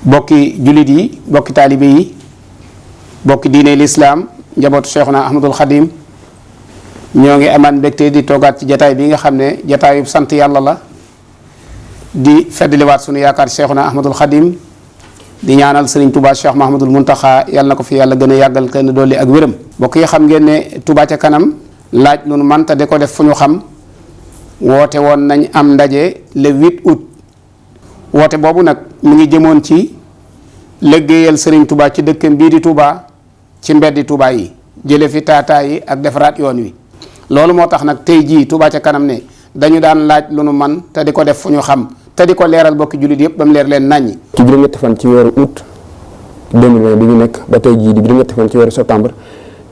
bokki jullit yi bokki taalibe yi bokki diine lislaam njabootu Cheikhuna Ahmadul Xadim ñoo ngi amaan mbégte di toogaat ci jataay bi nga xam ne jataayu sant yàlla la di feddliwaat sunu yaakaar Cheikhuna Ahmadul Xadim di ñaanal Serigne Touba Cheikh Mahamadul Muntaxa yàlla na ko fi yàlla gën a yàggal kenn dolli ak wéram. mbokk yi xam ngeen ne Touba ca kanam laaj lu nu man te de ko def fu ñu xam woote woon nañ am ndaje le 8 août woote boobu nag mu ngi jëmoon ci liggéeyal Serigne Touba ci dëkkam bii di Touba ci mbeddi Touba yi jële fi taataa yi ak defaraat yoon wi. loolu moo tax nag tey jii Touba ca kanam ne dañu daan laaj lu nu man te di ko def fu ñu xam te di ko leeral bokki jullit yëpp ba mu leer leen naññi. ci juróom-ñetti fan ci weeru août 2020 bi ñu nekk ba tey jii di juróom-ñetti fan ci weeru septembre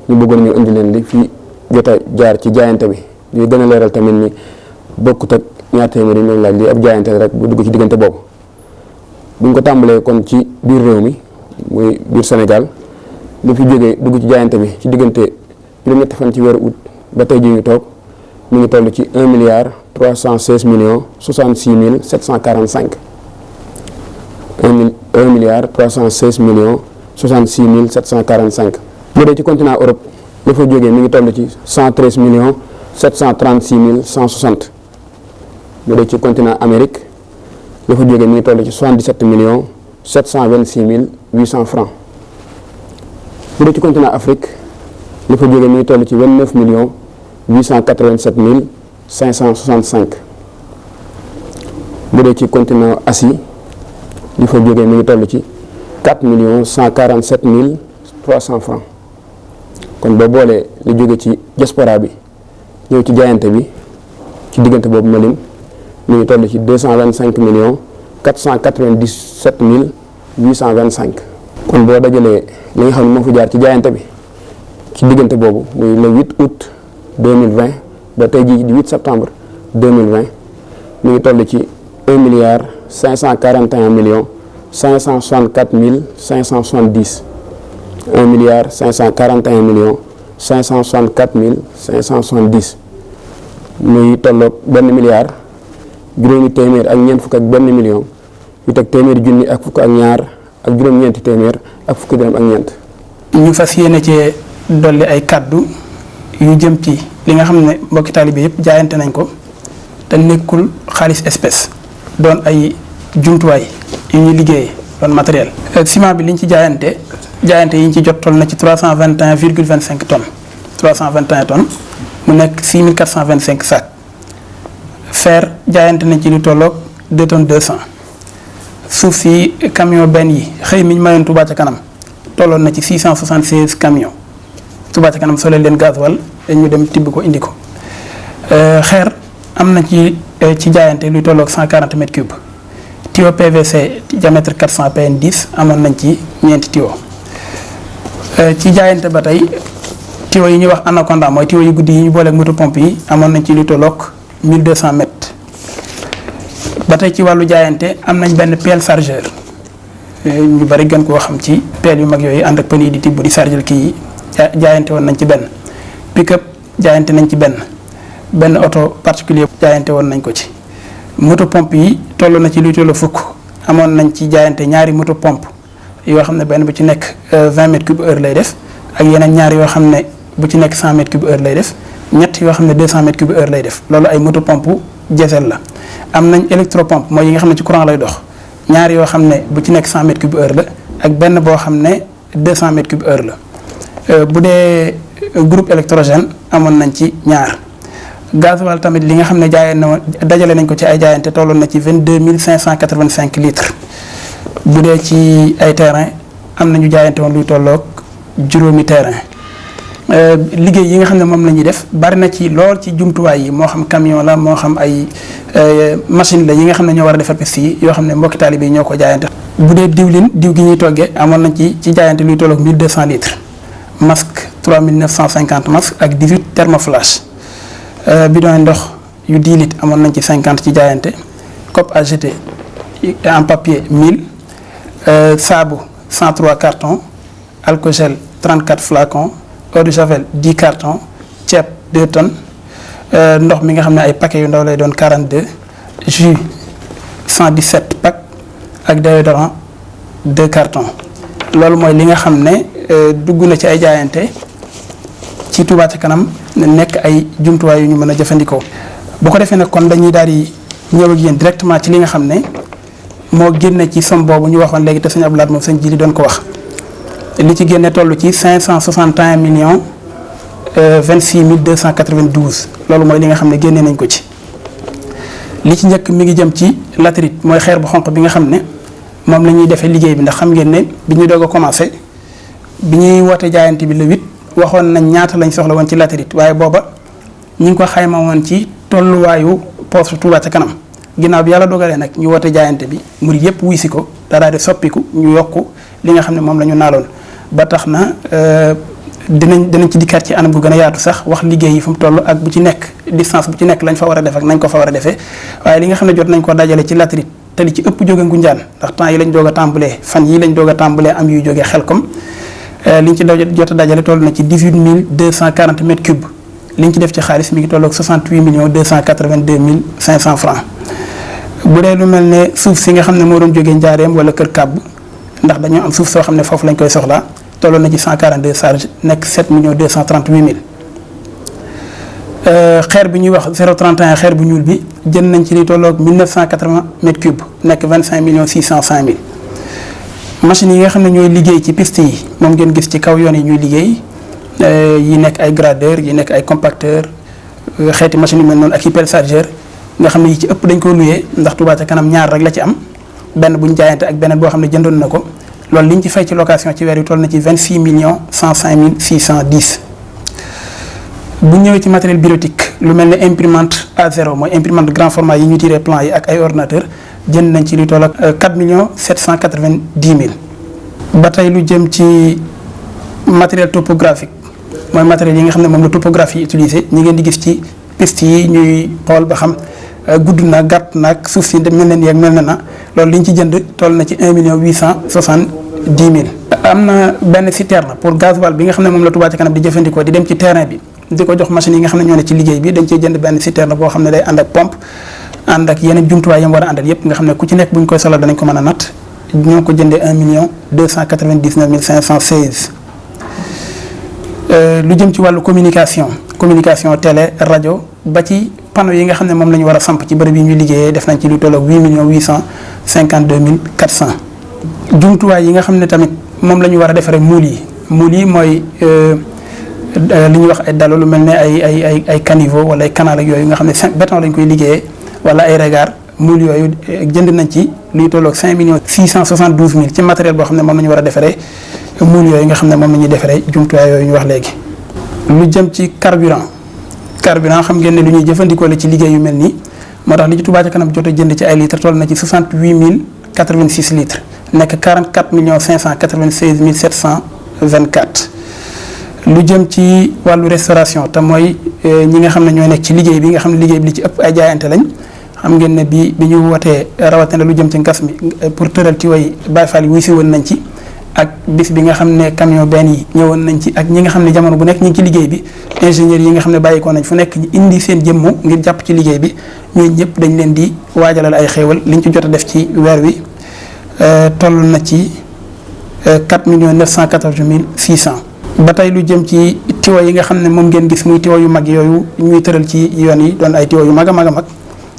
ñu bëggoon ñu indi leen li fi jot a jaar ci jaayante bi ñuy gën a leeral tamit ni bokkut ak ñaar téeméer yi ñu laaj li ab jaayante rek bu dugg ci diggante boobu. bu ñu ko tàmbalee kon ci biir réew mi muy biir Sénégal lu fi jógee dugg ci jaayante bi ci diggante juróom-ñetti fan ci weeru août ba tey jii ñu toog mi ngi toll ci 1 milliard 316 millions 66 mille 745 1 milliard 316 millions 66 mille 745. bu dee ci continent Europe la fa jógee mi ngi toll ci 113 millions 736 mille 160 bu dee ci continent Amérique la fa jógee mi ngi toll ci 77 millions 726 mille 800 francs. bu dee ci continent Afrique la fa jógee mi ngi toll ci 29 millions 887 mille 565. bu dee ci continent Asie li fa jógee mi ngi toll ci 4 millions 147 mille 300 francs. kon boo boolee li jóge ci diaspora bi ñëw ci jaayante bi ci diggante boobu ma lim mi ngi toll ci 225 millions 497 mille 825. kon boo dajalee li nga xam ne moo fi jaar ci jaayante bi ci diggante boobu muy le 8 août 2020 ba tey jii di 8 septembre 2020 mi ngi toll ci 1 milliard 541 millions 564 mille 570. 1 milliard 541 millions 564 mille 570 muy tolloog benn milliard juróomi téeméer ak ñeent fukk ak benn million yu teg téeméeri junni ak fukk ak ñaar ak juróom-ñeenti téeméer ak fukki dërëm ak ñeent. ñu fas yéene cee dolli ay kaddu yu jëm ci li nga xam ne mbokki taalibe yëpp jaayante nañ ko te nekkul xaalis espèce doon ay jumtuwaay yu ñuy liggéeyee doon matériel. ciment bi liñ ci jaayante yi ñu ci jot toll na ci 321,25 tonnes 321 tonnes mu nekk 6425 sacs. fer jaayante nañ ci lu tolloog 2 tonnes 200. suuf si camion benn yi xëy mi ñu mayoon Touba ca kanam tolloon na ci 676 camions Touba ca kanam sole leen gasoil ñu dem tibb ko indi ko. xeer am na ci jaayante luy tolloog 140 mètres cubes. tuyau PVC diamètre 400 PN 10 amoon nañ ci ñeenti tuyau. ci jaayante ba tey tuyau yi ñuy wax anaconda mooy tuyau yu guddi yi ñu booleeg moto pompe yi amoon nañ ci lu tolloog 1200 mètres. ba tey ci wàllu jaayante am nañ benn pelle chargeur ñu bari gën koo xam ci pelle yu mag yooyu ànd ak pën yi di tibb di chargeur kii yi jaayante woon nañ ci benn. pick-up jaayante nañ ci benn oto particulier jaayante woon nañ ko ci. moto pompe yi toll na ci luy tollu fukk amoon nañ ci jaayante ñaari moto pompe yoo xam ne benn bu ci nekk 20 mètres cube heure lay def ak yeneen ñaari yoo xam ne bu ci nekk 100 mètres cube heure lay def ñett yoo xam ne 200 mètres cube heure lay def loolu ay moto pompe diesel la. am nañ électropompe mooy yi nga xam ne ci courant lay dox ñaari yoo xam ne bu ci nekk 100 mètres cube heure la ak benn boo xam ne 200 mètres cube heure la. bu dee groupe électrogène amoon nañ ci ñaar. gasoil tamit li nga xam ne jaayee na dajale nañ ko ci ay jaayante tolloon na ci 22 585 litres. bu dee ci ay terrain am nañu jaayante woon luy tolloog juróomi terrain. liggéey yi nga xam ne moom la ñuy def bari na ci lool ci jumtuwaay yi moo xam camion la moo xam ay machine la yi nga xam ne ñoo war a defar piste yi yoo xam ne mbokki taalibe yi ñoo ko jaayante. bu dee diw gi ñuy toggee amoon nañ ci jaayante luy tolloog 1200 litres. masque 3950 masques ak 18 thermoflash. bidon ndox yu 10 litres amoon nañ ci 50 ci jaayante. cope à jeter en papier 1000. saabu 103 cartons. alcogel 34 flacons. eau de javel 10 cartons. ceeb 2 tonnes. ndox mi nga xam ne ay paquets yu ndaw lay doon 42. jus 117 packs ak déodorant 2 cartons loolu mooy li nga xam ne dugg na ci ay jaayante ci Touba ca kanam nekk ay jumtuwaay yu ñu mën a jëfandikoo. bu ko defee nag kon dañuy daal di ñëw ak yéen directement ci li nga xam ne moo génne ci somme boobu ñu waxoon léegi te sëñ Abdou Lahad moom sëñ Jili doon ko wax li ci génne toll ci 561 millions 26 292 loolu mooy li nga xam ne génne nañ ko ci. li ci njëkk mi ngi jëm ci latérite mooy xeer bu xonq bi nga xam ne moom la ñuy defee liggéey bi ndax xam ngeen ne bi ñu doog a commencé bi ñuy woote jaayante bi le 8 waxoon nañ ñaata lañ soxla woon ci latérite waaye booba ñu ngi ko xayma woon ci tolluwaayu poste Touba ca kanam ginnaaw bi yàlla dogalee nag ñu woote jaayante bi murid yëpp wuy si ko daraa di soppiku ñu yokk li nga xam ne moom la ñu naaloon ba tax na dinañ ci dikkaat ci anam gu gën a yaatu sax wax liggéey yi fu mu toll ak bu ci nekk distance bu ci nekk lañ fa war a def ak nañ ko fa war a defee waaye li nga xam ne jot nañ ko dajale ci latérite te li ci ëpp jóge Ngunjaan ndax temps yi lañ doog a tàmbalee fan yi lañ doog a tàmbalee am yuy jógee Xelkom liñ ci jot a dajale toll na ci 18 240 mètres cubes liñ ci def ci xaalis mi ngi tolloog 68 282 500 francs bu dee lu mel ne suuf si nga xam ne moo doon jógee Njaareem wala Kër Kàbb ndax dañoo am suuf soo xam ne foofu lañ koy soxlaa tolloon na ci 142 charges nekk 7 238 000 xeer bi ñuy wax 031 xeer bu ñuul bi jënd nañ ci li tolloog 1980 mètres cubes nekk 25 605 000 machines yi nga xam ne ñooy liggéey ci piste yi moom ngeen gis ci kaw yoon yi ñuy liggéey yi nekk ay gradeur yi nekk ay compacteur xeeti machine yu mel noonu ak i pelle chargeur nga xam ne yi ci ëpp dañ ko luyee ndax Touba ca kanam ñaar rek la ci am benn bu ñu jaayante ak beneen boo xam ne jëndoon na ko loolu li ñu ci fay ci location ci weer yu toll na ci 26 105 610. bu ñëwee ci matériel bureautique lu mel ne imprimante A0 mooy imprimante grand format yi ñu tiré plan yi ak ay ordinateur jënd nañ ci lu toll ak 4 790 000. ba tey lu jëm ci matériel topographique mooy matériel yi nga xam ne moom la topographie utilisé ñi ngeen di gis ci piste yi ñuy xool ba xam gudd na gàtt nag suuf si mel na nii ak mel na loolu li ñu ci jënd toll na ci 1 870 000. am na benn citerne pour gasoil bi nga xam ne moom la Touba ca kanam di jëfandikoo di dem ci terrain bi di ko jox machine yi nga xam ne ñoo ne ci liggéey bi dañ cee jënd benn citerne boo xam ne day ànd ak pompe ànd ak yeneen jumtuwaay yam war a àndal yépp nga xam ne ku ci nekk bu ñu koy solal danañ ko mën a natt ñoo ko jëndee 1 299 516. lu jëm ci wàllu communication télé rajo ba ci panneau yi nga xam ne moom la ñu war a samp ci bërëb yi ñuy liggéeyee def nañ ci lu tolloog 8 852 400. jumtuwaay yi nga xam ne tamit moom la ñu war a defaree muul yi mooy li ñuy wax ay dalo lu mel ne ay caniveau wala ay canal ak yooyu nga xam ne béton lañ koy liggéeyee wala ay regard muul yooyu jënd nañ ci luy tolloog 5 672 000 ci matériel boo xam ne moom la ñu war a defaree muul yooyu nga xam ne moom la ñuy defaree jumtuwaay yooyu ñu wax léegi. lu jëm ci carburant xam ngeen ne lu ñuy jëfandikoo la ci liggéey yu mel nii moo tax li ci Touba ca kanam jot a jënd ci ay litres toll na ci 68 086 litres nekk 44 596 724. lu jëm ci wàllu restauration te mooy ñi nga xam ne ñoo nekk ci liggéey bi nga xam ne liggéey bi li ci ëpp ay jaayante lañ xam ngeen ne bi ñu wootee rawatina lu jëm ci ngas mi pour tëral ci way Baye Fall yi wuy si woon nañ ci ak bis bi nga xam ne camion benn yi ñëwoon nañ ci ak ñi nga xam ne jamono bu nekk ñu ngi ci liggéey bi ingénieurs yi nga xam ne bàyyikoo nañ fu nekk ñu indi seen jëmmu ngir jàpp ci liggéey bi ñooñu ñëpp dañ leen di waajalal ay xéewal liñ ci jot a def ci weer wi toll na ci 4 914 600. ba tey lu jëm ci tiwo yi nga xam ne moom ngeen gis muy tiwo yu mag yooyu ñuy tëral ci yoon yi doon ay tiwo yu mag a mag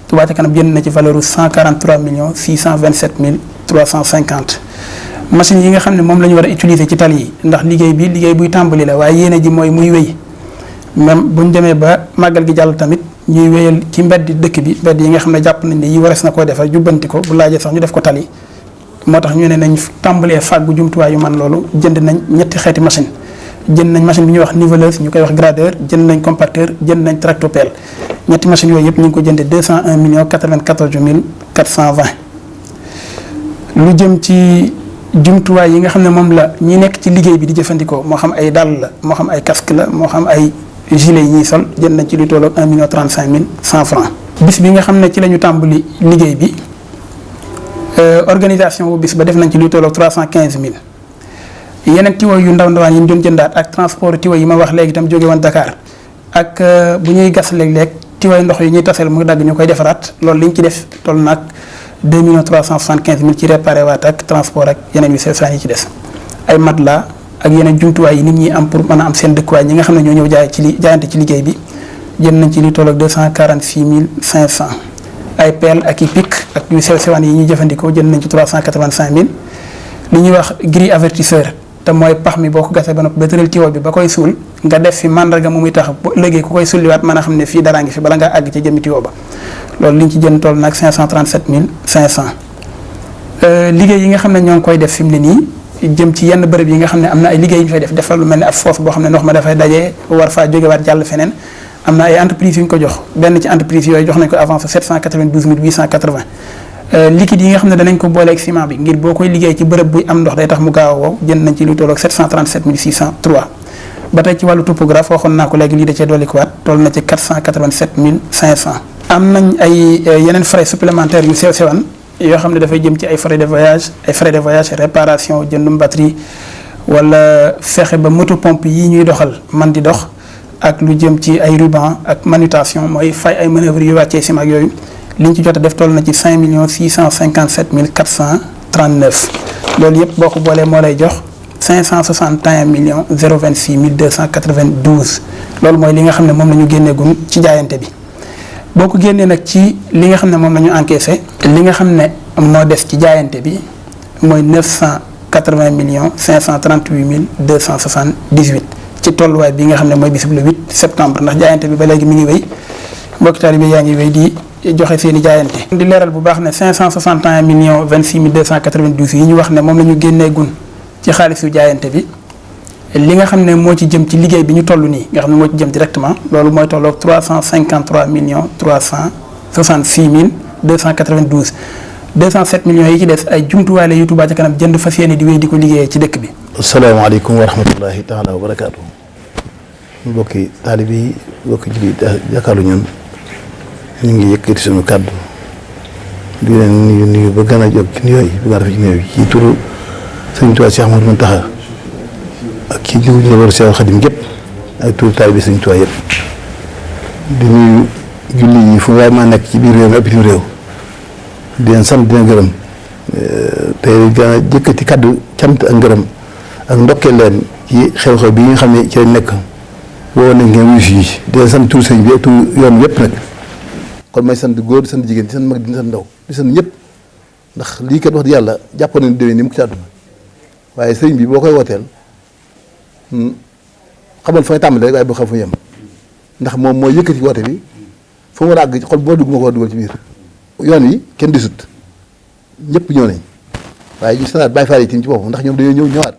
Touba ca kanam jënd na ci valeur 143 627 350. machine yi nga xam ne moom la ñu war a utiliser ci tali yi ndax liggéey buy tàmbali la waaye yéene ji mooy muy wéy même bu ñu demee ba màggal gi jàll tamit ñuy wéyal ci mbedd dëkk bi mbedd yi nga xam ne jàpp nañ ne yi warees na koo defar jubbanti ko bu laajee sax ñu def ko tali moo tax ñu ne nañ tàmbalee fàggu jumtuwaay yu man loolu jënd nañ ñetti xeeti machine jënd nañ machine bi ñuy wax niveleuse ñu koy wax gradeur jënd nañ compacteur jënd nañ tractopelle ñetti machines yooyu yëpp ñu ngi ko jëndee 201 094 420. lu jëm ci jumtuwaay yi nga xam ne moom la ñi nekk ci liggéey bi di jëfandikoo moo xam ay dàll la moo xam ay casque la moo xam ay gilet yi ñuy sol jënd nañ ci lu tolloog 1 35 100 francs. bis bi nga xam ne ci la ñu tàmbali liggéey bi organisation bu bis ba def nañ ci lu tolloog 315 000. yeneen tiwo yu ndawaan yi ñu doon jëndaat ak transport tiwo yi ma wax léegi itam jóge woon Dakar ak bu ñuy gas léeg-léeg tiwo ndox yi ñuy taseel mu dagg ñu koy defaraat loolu li ñu ci def toll nag 2 375 000 ci réparé waat ak transport ak yeneen yu sew yi ci des ay matelas ak yeneen jumtuwaay yi nit ñi am pour mën a am seen dëkkuwaay ñi nga xam ne ñoo ñëw jaayante ci liggéey bi jënd nañ ci li toll ak 246 500 ay pelle ak i pic ak yu sew sewaan yi ñuy jëfandikoo jënd nañ ci 385 000 li ñuy wax grille avertisseur te mooy pax mi boo ko gasee ba noppi ba tëral tiwo bi ba koy suul nga def fi mandarga mu muy tax bu ëllëgee ku koy sulliwaat mën a xam ne fii daraa ngi fi bala ngaa àgg ci jëmmi tiwo ba loolu liñ ci jënd toll nag 537 500 liggéey yi nga xam ne ñoo ngi koy def fi mu ne nii jëm ci yenn bërëb yi nga xam ne am na ay liggéey yu ñu fay def defal lu mel ne ab foos boo xam ne ndox ma dafay dajee war faa jógewaat jàll feneen am na ay entreprise yu ñu ko jox benn ci entreprise yooyu jox nañ ko avance 792 880 liquide yi nga xam ne danañ ko booleeg ciment bi ngir boo koy liggéey ci bërëb buy am ndox day tax mu gaaw a wow jënd nañ ci lu tolloog 737 603 ba tey ci wàllu topographe waxoon naa ko léegi lii da cee dolli ko waat toll na ci 487 500 am nañ ay yeneen frais supplémentaires yu sew sewan yoo xam ne dafay jëm ci ay frais de voyage réparation jëndum batterie wala fexe ba moto pompe yi ñuy doxal man di dox ak lu jëm ci ay ruban ak manutention mooy fay ay manœuvres yu wàccee ciment ak yooyu liñ ci jot a def toll na ci 5 657 439 loolu yëpp boo ko boolee moo lay jox 561 026 292 loolu mooy li nga xam ne moom la ñu génneegun ci jaayante bi boo ko génnee nag ci li nga xam ne moom la ñu encaissé li nga xam ne moo des ci jaayante bi mooy 980 538 278 ci tolluwaay bi nga xam ne mooy bisub le 8 septembre ndax jaayante bi ba léegi mi ngi wéy mbokki taalibe yaa ngi wéy di joxe seen i jaayante. di leeral bu baax ne 561 26 292 yi ñu wax ne moom la ñu génneegun ci xaalisu jaayante bi li nga xam ne moo ci jëm ci liggéey bi ñu toll nii nga xam ne moo ci jëm directement loolu mooy tolloog 353 366 292 207 millions yi ci des ay jumtuwaay la yu Touba ca kanam jënd fas yéene di wéy di ko liggéeyee ci dëkk bi. asalaamaaleykum wa rahmatullahi taala wa barakaatu. mbokki taalibe yi mbokki jullit jàkkaarlu ñun ñu ngi yëkkati suñu kàddu di leen nuyu ba gën a jóg ci nuyoo yi ba gën a def ci nuyoo yi ci turu Sëriñ Tuubaa Cheikh Ahmadou Mountakha ak ci jiwu njabootu Seexul Xadim gépp ak turu taalibe Sëriñ Tuubaa yëpp di nuyu julli yi fu waay maa nekk ci biir réew mi ak bitim réew di leen sant di leen gërëm te gën a jëkkati kàddu cant ak ngërëm ak ndokkeel leen ci xew-xew bi nga xam ne ci lañ nekk woo nañ ngeen wuyu si di leen sant turu sëñ bi ak turu yoon yëpp nag kon may sant góor di sant jigéen di sant mag di sant ndaw di sant ñëpp ndax lii kat wax di yàlla jàppoon nañu déwén ni mu ko ci àdduna waaye sëriñ bi boo koy wooteel xamal fa nga tàmbali rek waaye boo xam fa yem ndax moom mooy yëkkati woote bi fa mu war a àgg xol boo dugg ma ko war a dugal ci biir yoon wi kenn disut ñëpp ñëw nañ waaye ñu sanaat Baye Fall yi ci boppam ndax ñoom dañoo ñëw ñëwaat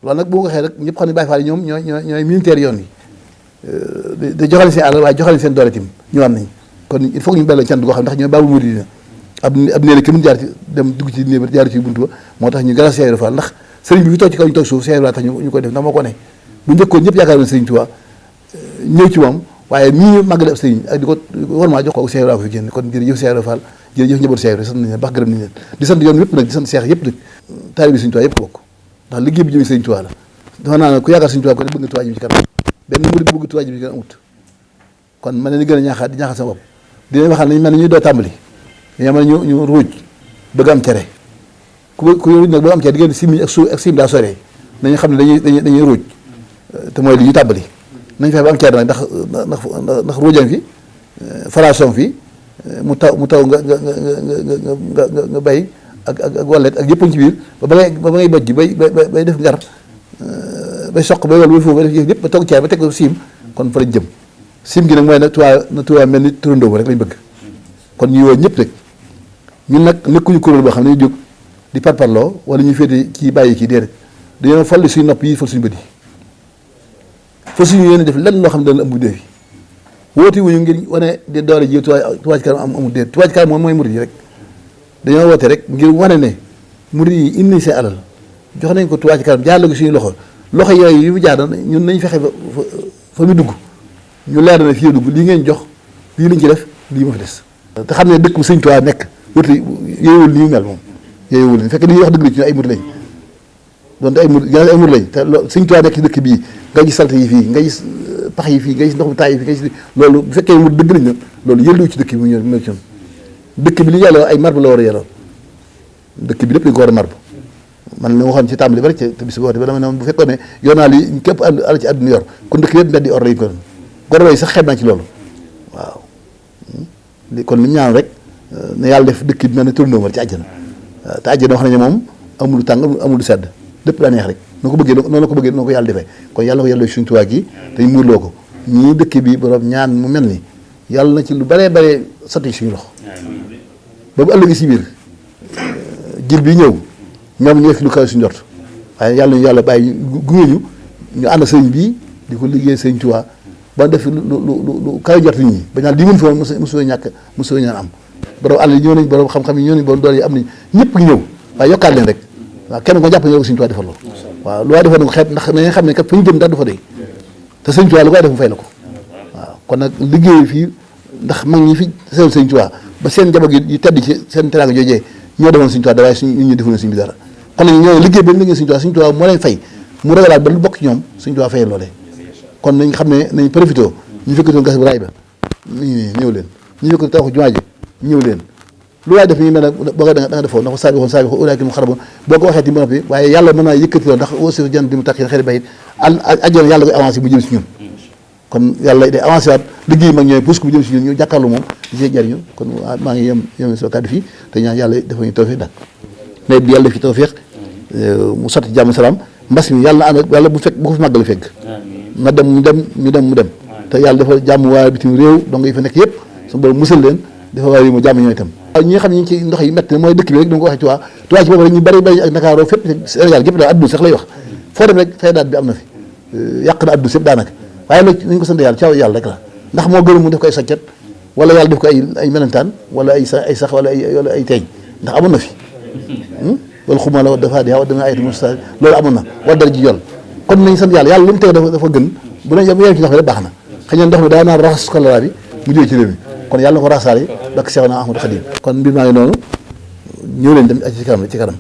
loolu nag boo ko waxee rek ñëpp xam ne Baye Fall yi ñoom ñooy militaire yoon wi da joxale seen àll waaye joxale seen doole tim ñëwaat nañ kon il faut que ñu bàyyi leen cant goo xam ndax ñooy baabu murid ab néeg ki mun jaar ci dem dugg ci néeg jaar ci buntu ba moo tax ñu gën a Cheikh Ibra Fall ndax sëriñ bi fi toog ci kaw ñu toog suuf Cheikh Ibra tax ñu koy def ndax moo ko ne bu njëkkoon ñëpp yaakaar woon sëriñ Tuubaa ñëw ci moom waaye nii màggale ab sëriñ ak di ko war maa jox ko Cheikh Ibra ko fi génn kon jërëjëf Cheikh Ibra Fall jërëjëf njabootu Cheikh Ibra sant nañ leen baax gërëm nañ leen di sant yoon yëpp nag di sant Cheikh yëpp nag taalibe sëriñ Tuubaa yëpp bokk ndax liggéey bi jëm sëriñ Tuubaa la dafa naa ne ku yaakaar sëriñ Tuubaa ko ne bëgg nga Tuubaa ji ci kanam benn murid bëgg Tuubaa ji ci kanam amut kon ma ne ni gën a ñaaxaat di ñaaxal sama bopp di leen waxal nañ mel ne ñuy doo tàmbali dañoo mel ne ñu ruuj bëgg am cere ku ruuj nag bëgg am cere diggante simiñ ak suuf ak sim daa soree nañu xam ne dañuy ruuj te mooy li ñu tàmbali nañ fexe ba am cere nag ndax ruujam fi faration fi mu taw nga bay ak wallet ak yëpp ci biir ba ngay bojj bay def ngar bay soq bay wal bay foofu bay def yëpp ba togg cere ba teg ko siim kon fa lañ jëm sim gi nag mooy na tuwaa mel ni turandoo rek lañ bëgg kon ñuy woo ñëpp rek ñun nag nekkuñu kuréel boo xam ne ñu jóg di parparloo wala ñuy féete kii bàyyi kii déedéet dañoo falli suñu nopp yi fal suñu bët yi fal suñu yéene def lenn loo xam ne dana ëmb déef yi woote wuñu ngir wane di doole ji Touba Ca Kanam amul déet Touba Ca Kanam moom mooy murid yi rek dañoo woote rek ngir wane ne murid yi indi nañ seen alal jox nañ ko Touba Ca Kanam jaarale ko suñu loxo yooyu yu mu jaar ñun nañ fexe fa mu dugg ñu leer na fii dugg lii ngeen jox lii lañ ci def lii ma fi des te xam ne dëkk bu sëñ Tuubaa nekk wut yooyuwul nii mel moom yooyuwul ni fekk ni ñuy wax dëgg la ci ay murid lañ donte ay murid lañ te sëñ Tuubaa nekk ci dëkk bii nga gis salte yi fii nga gis pax yi fii nga gis ndox mu taay yi fii nga gis loolu bu fekkee murid dëgg lañ na loolu yëlluwu ci dëkk bi mu ñëw ci ñoom dëkk bi li yàlla ay marbre la war a yelloo dëkk bi lépp dañ ko war a marbre man li ma waxoon ci tàmbali ba rek te bis boote ba dama ne bu fekkoon ne yor naa li képp àll ci àdduna yor kon dëkk yëpp mbedd yi or lañu ko doon gorobay sax xeeb naa ci loolu waaw kon li ñu ñaan rek ne yàlla def dëkk bi mel ne turndóomal ci àjjana te àjjana wax nañu moom amul tàng amul sedd lépp daa neex rek noo ko bëggee noonu la ko bëggee noo ko yàlla defee kon yàlla na ko yàlla suñu Tuubaa gi te ñu muurloo ko ñii dëkk bi borom ñaan mu mel ni yàlla na ci lu baree baree sotti suñu loxo ba bu ëllëgee si biir jil bi ñëw ñoom ñu def lu kaw suñu njort waaye yàlla ñu yàlla bàyyi gunge ñu ànd sëñ bii di ko liggéey sëñ Tuubaa ba def lu kaw njort nit ñi ba ñaan lii mën fi woon mosoo ñàkk mosoo ñaan am borom àll yi ñëw nañ borom xam-xam yi ñëw nañ borom doole yi am nañ ñëpp ñëw waaye yokkaat leen rek waaw kenn ko jàpp ne ko sëñ Tuubaa defal la waaw lu waay defoon na ko xeeb ndax nañu xam ne kat fa ñu jëm dara du fa doy te sëñ Tuubaa lu koy def mu fay la ko waaw kon nag liggéey fii ndax mag ñi fi seen sëñ Tuubaa ba seen njaboot yi tedd ci seen teraanga joojee ñoo defoon sëñ Tuubaa da waaye suñ ñun ñu defoon sëñ bi dara kon nag ñoo liggéey ba liggéey sëñ Tuubaa moo leen fay mu ragalaat ba lu bokk ci ñoom sëñ Tuubaa fayal loolee kon nañ xam ne nañ profité ñu fekkatoon gas bi raay ba nii ñëw leen ñu fekkatoon tawaxu jumaa ji ñëw leen lu waay def ñu mel ne boo ko da nga defoon ndax saabi xoon ulaaki mu xaraboon boo ko waxee ti ba noppi waaye yàlla mën naa yëkkati loolu ndax aussi jan di mu tax xëy bayit ajjoon yàlla koy avancé mu jëm si ñun kon yàlla day avancé waat liggéey mag ñooy pousse ko mu jëm si ñun ñu jàkkaarloo moom di see jariñu kon maa ngi yem soo kàddu fii te ñaan yàlla dafa ñu tawfeex daal nawet bi yàlla def ci tawfeex mu sotti jàmm salaam mbas mi yàlla na ànd yàlla bu ko fi màggal fekk na dem mu dem te yàlla dafa jàmm waa bitim réew donc yi fa nekk yëpp su borom musal leen dafa waa yi mu jàmm ñooy itam ñi nga xam ne ñi ci ndox yi métti na mooy dëkk bi rek da nga ko waxee Tuubaa ci boobu rek ñu bari ak Ndakaaru fépp Sénégal gépp daal adduna sax lay wax foo dem rek faydaat bi am na fi yàq na adduna sépp daanaka waaye nag nañ ko sant yàlla caaw yàlla rek la ndax moo gën mu def ko ay sàccat wala yàlla def ko ay melentaan wala ay sax wala ay teeñ ndax amoon na fi wala xuma la dafa di dama ayatu musta loolu amoon na war dara ji jol kon nañ sant yàlla lu mu teg dafa gën bu ne yem ci ndox mi rek baax na xëy na ndox mi daa naan raxas choléra bi mu jógee ci réew mi kon yàlla na ko rasaale bakk Seexuna Ahmadu Xaadim kon mbir maa ngi noonu ñëw leen dem ci kanam